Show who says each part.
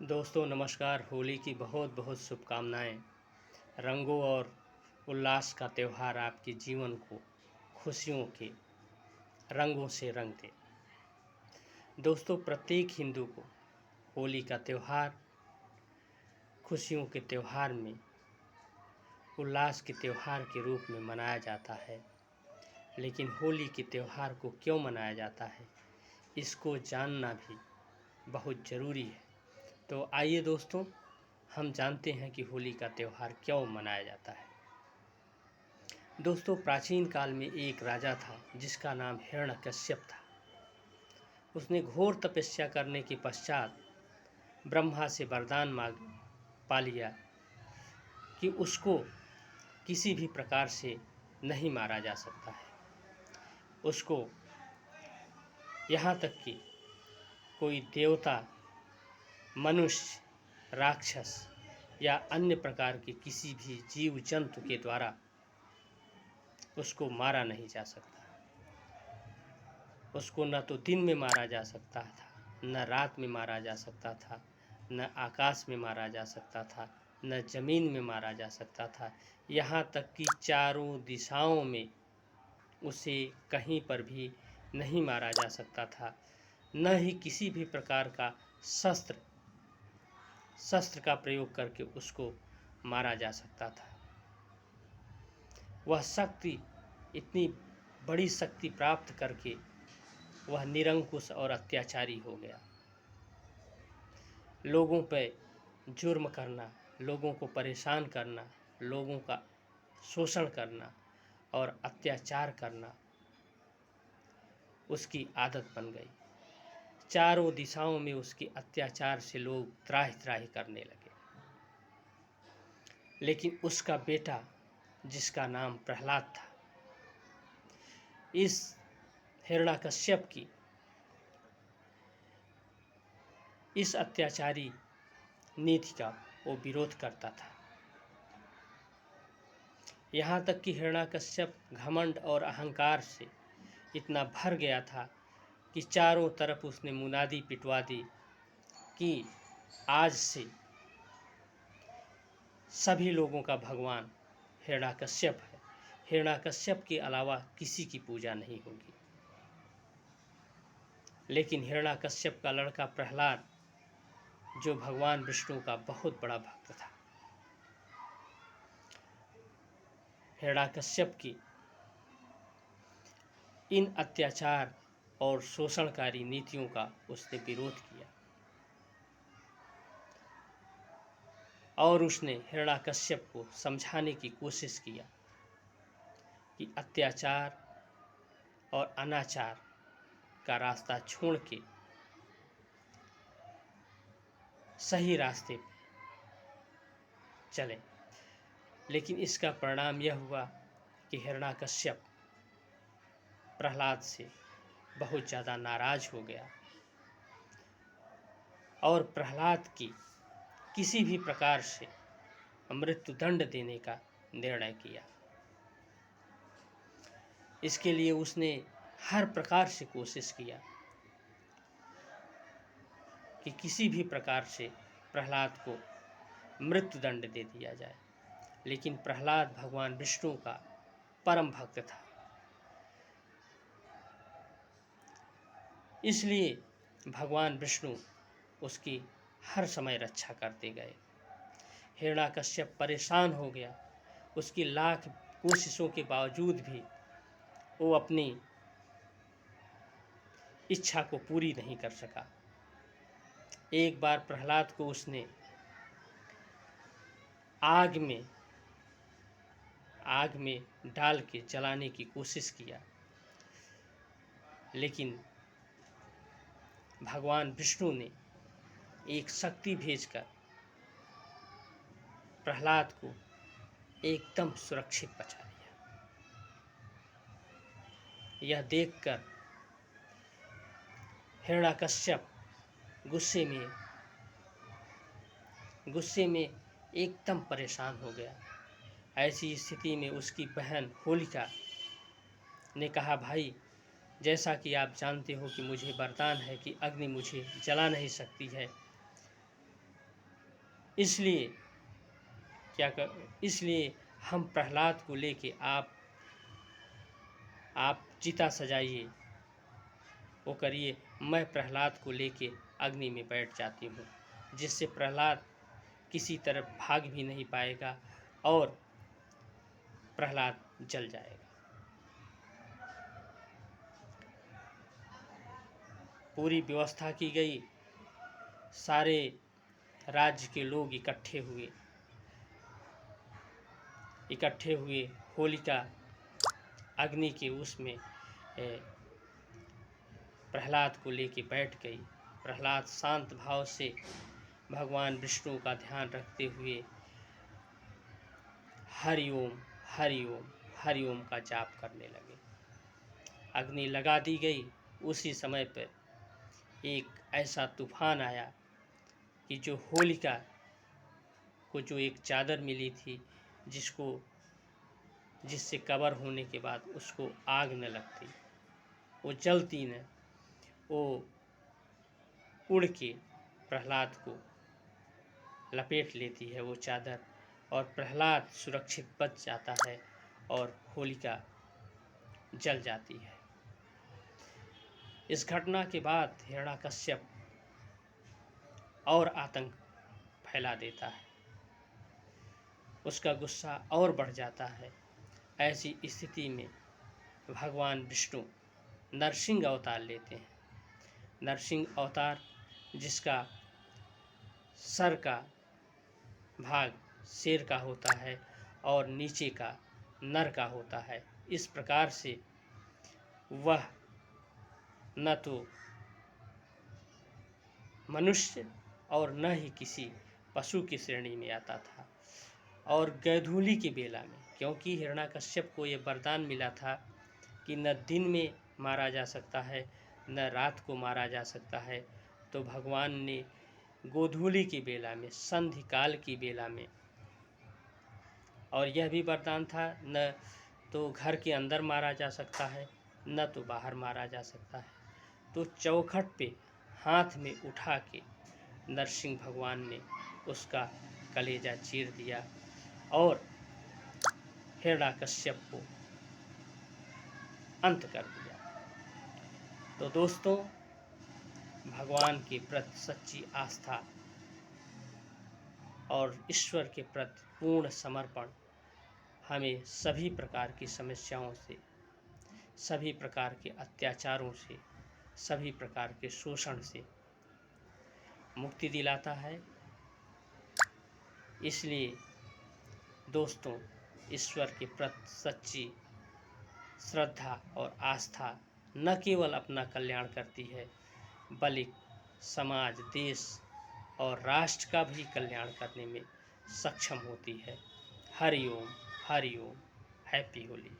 Speaker 1: दोस्तों नमस्कार। होली की बहुत बहुत शुभकामनाएं। रंगों और उल्लास का त्यौहार आपके जीवन को खुशियों के रंगों से रंग दे। दोस्तों प्रत्येक हिंदू को होली का त्यौहार खुशियों के त्यौहार में उल्लास के त्यौहार के रूप में मनाया जाता है। लेकिन होली के त्यौहार को क्यों मनाया जाता है, इसको जानना भी बहुत ज़रूरी है। तो आइए दोस्तों, हम जानते हैं कि होली का त्यौहार क्यों मनाया जाता है। दोस्तों प्राचीन काल में एक राजा था जिसका नाम हिरण्यकश्यप था। उसने घोर तपस्या करने के पश्चात ब्रह्मा से वरदान मांग पा लिया कि उसको किसी भी प्रकार से नहीं मारा जा सकता है। उसको यहाँ तक कि कोई देवता, मनुष्य, राक्षस या अन्य प्रकार के किसी भी जीव जंतु के द्वारा उसको मारा नहीं जा सकता। उसको न तो दिन में मारा जा सकता था, न रात में मारा जा सकता था, न आकाश में मारा जा सकता था, न जमीन में मारा जा सकता था। यहाँ तक कि चारों दिशाओं में उसे कहीं पर भी नहीं मारा जा सकता था। न ही किसी भी प्रकार का शस्त्र का प्रयोग करके उसको मारा जा सकता था। वह शक्ति, इतनी बड़ी शक्ति प्राप्त करके वह निरंकुश और अत्याचारी हो गया। लोगों पे जुर्म करना, लोगों को परेशान करना, लोगों का शोषण करना और अत्याचार करना उसकी आदत बन गई। चारों दिशाओं में उसके अत्याचार से लोग त्राहि-त्राहि करने लगे। लेकिन उसका बेटा, जिसका नाम प्रहलाद था, इस हिरण्यकश्यप की इस अत्याचारी नीति का वो विरोध करता था। यहाँ तक कि हिरण्यकश्यप घमंड और अहंकार से इतना भर गया था कि चारों तरफ उसने मुनादी पिटवा दी कि आज से सभी लोगों का भगवान हिरण्यकश्यप है। हिरण्यकश्यप के अलावा किसी की पूजा नहीं होगी। लेकिन हिरण्यकश्यप का लड़का प्रहलाद, जो भगवान विष्णु का बहुत बड़ा भक्त था, हिरण्यकश्यप की इन अत्याचार और शोषणकारी नीतियों का उसने विरोध किया और उसने हिरण्यकश्यप को समझाने की कोशिश किया कि अत्याचार और अनाचार का रास्ता छोड़ के सही रास्ते पे चलें। लेकिन इसका परिणाम यह हुआ कि हिरण्यकश्यप प्रहलाद से बहुत ज़्यादा नाराज हो गया और प्रहलाद की किसी भी प्रकार से मृत्युदंड देने का निर्णय किया। इसके लिए उसने हर प्रकार से कोशिश किया कि किसी भी प्रकार से प्रहलाद को मृत्युदंड दे दिया जाए। लेकिन प्रहलाद भगवान विष्णु का परम भक्त था, इसलिए भगवान विष्णु उसकी हर समय रक्षा करते गए। हिरण्यकश्यप परेशान हो गया। उसकी लाख कोशिशों के बावजूद भी वो अपनी इच्छा को पूरी नहीं कर सका। एक बार प्रहलाद को उसने आग में डाल के जलाने की कोशिश किया, लेकिन भगवान विष्णु ने एक शक्ति भेजकर प्रहलाद को एकदम सुरक्षित बचा लिया। यह देखकर हिरण्यकश्यप गुस्से में एकदम परेशान हो गया। ऐसी स्थिति में उसकी बहन होलिका ने कहा, भाई जैसा कि आप जानते हो कि मुझे वरदान है कि अग्नि मुझे जला नहीं सकती है, इसलिए इसलिए हम प्रहलाद को लेके आप चिता सजाइए, वो करिए, मैं प्रहलाद को लेके अग्नि में बैठ जाती हूँ, जिससे प्रहलाद किसी तरफ भाग भी नहीं पाएगा और प्रहलाद जल जाएगा। पूरी व्यवस्था की गई, सारे राज्य के लोग इकट्ठे हुए होलिका अग्नि के उसमें प्रहलाद को लेके बैठ गई। प्रहलाद शांत भाव से भगवान विष्णु का ध्यान रखते हुए हरिओम हरिओम हरिओम का जाप करने लगे। अग्नि लगा दी गई। उसी समय पर एक ऐसा तूफान आया कि जो होलिका को जो एक चादर मिली थी, जिससे कवर होने के बाद उसको आग न लगती, वो जलती न, वो उड़ के प्रहलाद को लपेट लेती है वो चादर, और प्रहलाद सुरक्षित बच जाता है और होलिका जल जाती है। इस घटना के बाद हिरण्यकश्यप और आतंक फैला देता है, उसका गुस्सा और बढ़ जाता है। ऐसी स्थिति में भगवान विष्णु नरसिंह अवतार लेते हैं। नरसिंह अवतार जिसका सर का भाग शेर का होता है और नीचे का नर का होता है। इस प्रकार से वह न तो मनुष्य और न ही किसी पशु की श्रेणी में आता था। और गैधूली की बेला में, क्योंकि हिरण्यकश्यप को ये वरदान मिला था कि न दिन में मारा जा सकता है न रात को मारा जा सकता है, तो भगवान ने गोधूली की बेला में, संधि काल की बेला में, और यह भी वरदान था न तो घर के अंदर मारा जा सकता है न तो बाहर मारा जा सकता है, तो चौखट पे हाथ में उठा के नरसिंह भगवान ने उसका कलेजा चीर दिया और हिरण्यकश्यप को अंत कर दिया। तो दोस्तों, भगवान के प्रति सच्ची आस्था और ईश्वर के प्रति पूर्ण समर्पण हमें सभी प्रकार की समस्याओं से, सभी प्रकार के अत्याचारों से, सभी प्रकार के शोषण से मुक्ति दिलाता है। इसलिए दोस्तों, ईश्वर के प्रति सच्ची श्रद्धा और आस्था न केवल अपना कल्याण करती है, बल्कि समाज, देश और राष्ट्र का भी कल्याण करने में सक्षम होती है। हरि ओम, हरि ओम। हैप्पी होली।